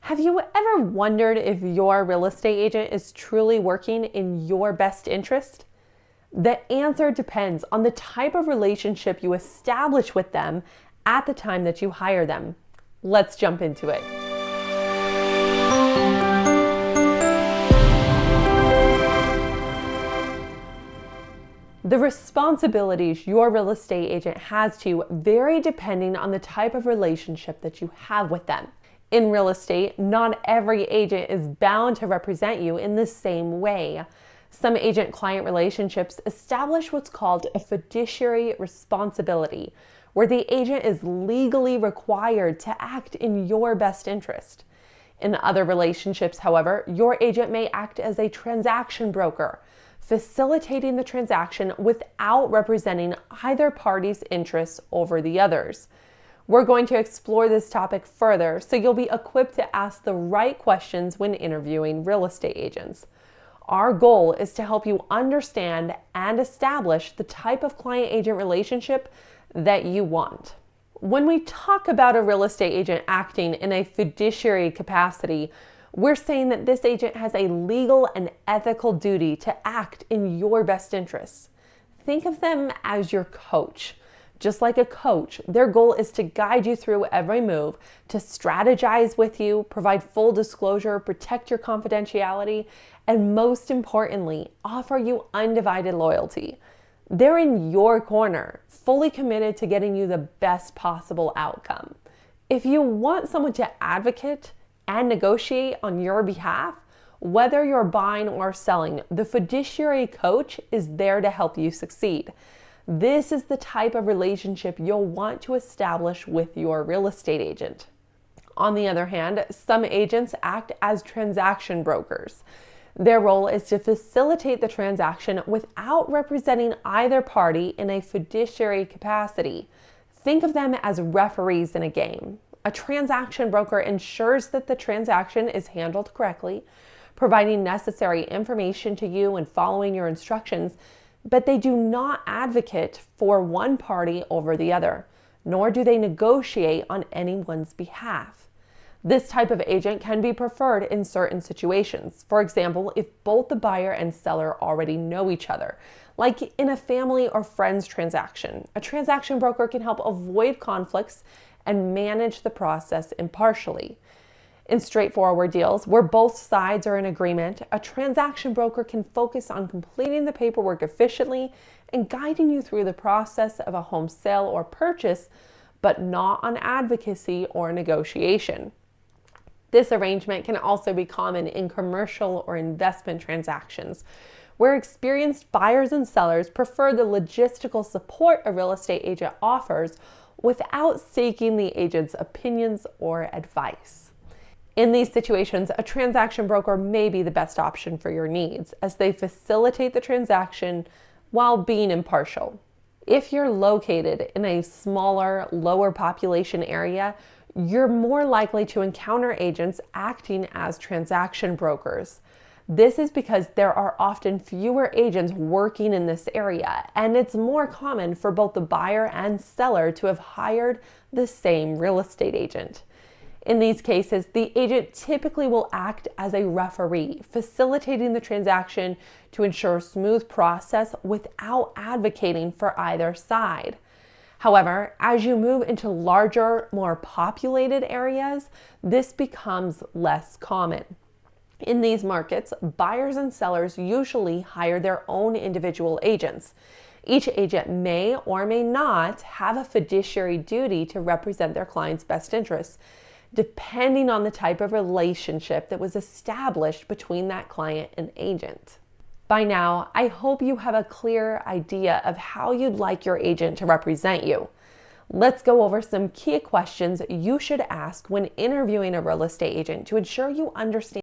Have you ever wondered if your real estate agent is truly working in your best interest? The answer depends on the type of relationship you establish with them at the time that you hire them. Let's jump into it. The responsibilities your real estate agent has to vary depending on the type of relationship that you have with them. In real estate, not every agent is bound to represent you in the same way. Some agent-client relationships establish what's called a fiduciary responsibility, where the agent is legally required to act in your best interest. In other relationships, however, your agent may act as a transaction broker, facilitating the transaction without representing either party's interests over the others. We're going to explore this topic further so you'll be equipped to ask the right questions when interviewing real estate agents. Our goal is to help you understand and establish the type of client-agent relationship that you want. When we talk about a real estate agent acting in a fiduciary capacity, we're saying that this agent has a legal and ethical duty to act in your best interests. Think of them as your coach. Just like a coach, their goal is to guide you through every move, to strategize with you, provide full disclosure, protect your confidentiality, and most importantly, offer you undivided loyalty. They're in your corner, fully committed to getting you the best possible outcome. If you want someone to advocate and negotiate on your behalf, whether you're buying or selling, the fiduciary coach is there to help you succeed. This is the type of relationship you'll want to establish with your real estate agent. On the other hand, some agents act as transaction brokers. Their role is to facilitate the transaction without representing either party in a fiduciary capacity. Think of them as referees in a game. A transaction broker ensures that the transaction is handled correctly, providing necessary information to you and following your instructions, but they do not advocate for one party over the other, nor do they negotiate on anyone's behalf. This type of agent can be preferred in certain situations. For example, if both the buyer and seller already know each other, like in a family or friends transaction, a transaction broker can help avoid conflicts and manage the process impartially. In straightforward deals, where both sides are in agreement, a transaction broker can focus on completing the paperwork efficiently and guiding you through the process of a home sale or purchase, but not on advocacy or negotiation. This arrangement can also be common in commercial or investment transactions, where experienced buyers and sellers prefer the logistical support a real estate agent offers without seeking the agent's opinions or advice. In these situations, a transaction broker may be the best option for your needs, as they facilitate the transaction while being impartial. If you're located in a smaller, lower population area, you're more likely to encounter agents acting as transaction brokers. This is because there are often fewer agents working in this area, and it's more common for both the buyer and seller to have hired the same real estate agent. In these cases, the agent typically will act as a referee, facilitating the transaction to ensure a smooth process without advocating for either side. However, as you move into larger, more populated areas, this becomes less common. In these markets, buyers and sellers usually hire their own individual agents. Each agent may or may not have a fiduciary duty to represent their client's best interests, depending on the type of relationship that was established between that client and agent. By now, I hope you have a clear idea of how you'd like your agent to represent you. Let's go over some key questions you should ask when interviewing a real estate agent to ensure you understand